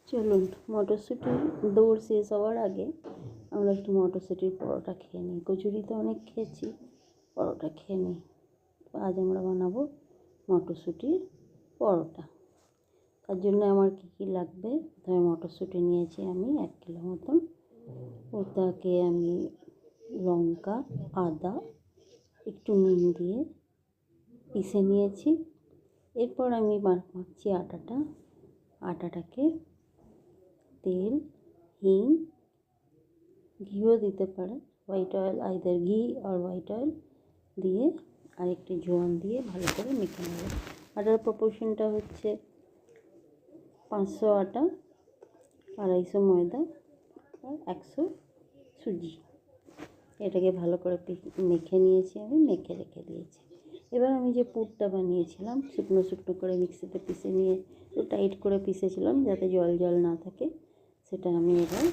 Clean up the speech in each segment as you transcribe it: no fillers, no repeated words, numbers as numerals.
চলুন মটরশুঁটি দৌড় শেষ হওয়ার আগে আমরা একটু মটরশুঁটির পরোটা খেয়ে নিই। কচুরি তো অনেক খেয়েছি, পরোটা খেয়ে নিই। আজ আমরা বানাবো মটরশুঁটির পরোটা। তার জন্য আমার কী কী লাগবে, প্রথমে মটরশুঁটি নিয়েছি আমি 1 কিলো মতন। ওটাকে আমি লঙ্কা, আদা, একটু নুন দিয়ে পিষে নিয়েছি। এরপর আমি মাখছি আটাটাকে তেল, হিং, ঘিও দিতে পারে, হোয়াইট অয়েল, আইদার ঘি আর হোয়াইট অয়েল দিয়ে আর একটু জোয়ান দিয়ে ভালো করে মেখে নেব। আটার প্রপোর্শনটা হচ্ছে 500 আটা, 250 ময়দা আর 100 সুজি। এটাকে ভালো করে মেখে নিয়েছি, আমি মেখে রেখে দিয়েছি। এবার আমি যে পুরটা বানিয়েছিলাম শুকনো শুকনো করে মিক্সিতে পিষে নিয়ে একটু টাইট করে পিষেছিলাম যাতে জল জল না থাকে, সেটা আমি এবার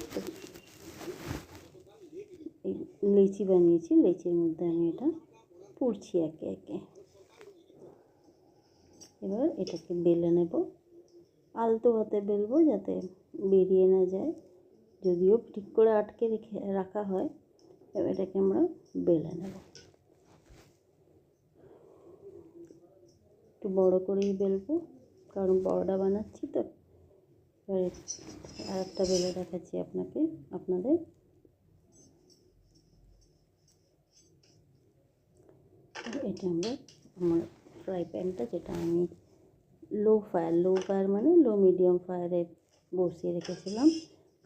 এই লেচি বানিয়েছি, লেচির মধ্যে আমি এটা পুড়ছি একে একে। এবার এটাকে বেলে নেব, আলতো হাতে বেলবো যাতে বেরিয়ে না যায়, যদিও ঠিক করে আটকে রাখা হয়। এবার এটাকে আমরা বেলে নেব, একটু বড় করেই বেলবো কারণ পরোটা বানাচ্ছি তো। এবার আর একটা বেলে দেখাচ্ছি আপনাদের। এটা আমার ফ্রাই প্যানটা, যেটা আমি লো ফায়ার মানে লো মিডিয়াম ফায়ারে বসিয়ে রেখেছিলাম,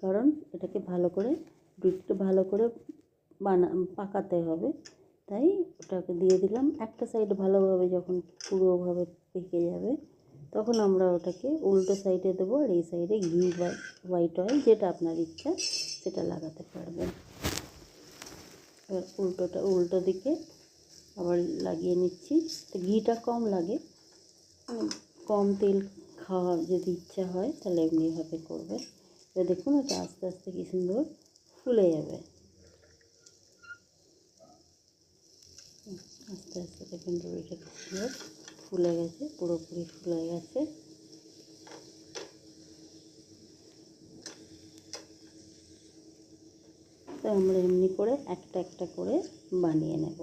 কারণ এটাকে একটু ভালো করে পাকাতে হবে। তাই ওটাকে দিয়ে দিলাম। একটা সাইড ভালোভাবে যখন পুরোভাবে পেকে যাবে তখন আমরা ওটাকে উল্টো সাইডে দেবো, আর এই সাইডে ঘি বা হোয়াইট অয়েল যেটা আপনার ইচ্ছা সেটা লাগাতে পারবেন। এবার উল্টো দিকে আবার লাগিয়ে নিচ্ছি। তো ঘিটা কম লাগে, কম তেল খাওয়া যদি ইচ্ছা হয় তাহলে এমনিভাবে করবে। এবার দেখুন এটা আস্তে আস্তে কি সুন্দর ফুলে যাবে। আস্তে আস্তে দেখুন রুটিটা কি সুন্দর ফুলে গেছে, পুরোপুরি ফুলে গেছে। তো আমরা এমনি করে একটা একটা করে বানিয়ে নেব।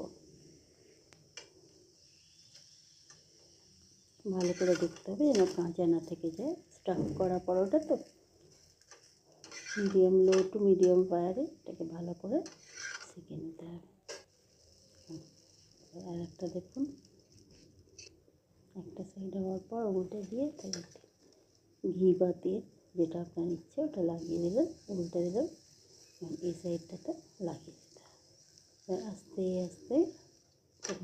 ভালো করে দেখতে হবে যেন কাঁচা না থেকে যায়, স্টাফ করা পরোটা তো। লো টু মিডিয়াম ফায়ারে এটাকে ভালো করে সেঁকে নিতে হবে। আর একটা দেখুন, একটা সাইড হওয়ার পর উল্টে দিয়ে তাহলে ঘি বা তেল যেটা আপনার ইচ্ছে ওটা লাগিয়ে দিলেন, উল্টে দিলেন, এই সাইডটাতে লাগিয়ে দিতে হবে। আস্তে আস্তে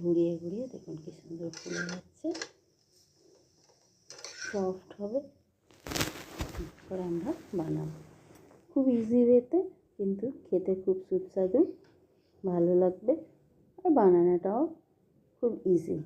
ঘুরিয়ে ঘুরিয়ে দেখুন কি সুন্দর ফুলে যাচ্ছে, সফট হবে। করে আমরা বানাবো খুব ইজি ওয়েতে, কিন্তু খেতে খুব সুস্বাদু, ভালো লাগবে, আর বানানোটাও খুব ইজি।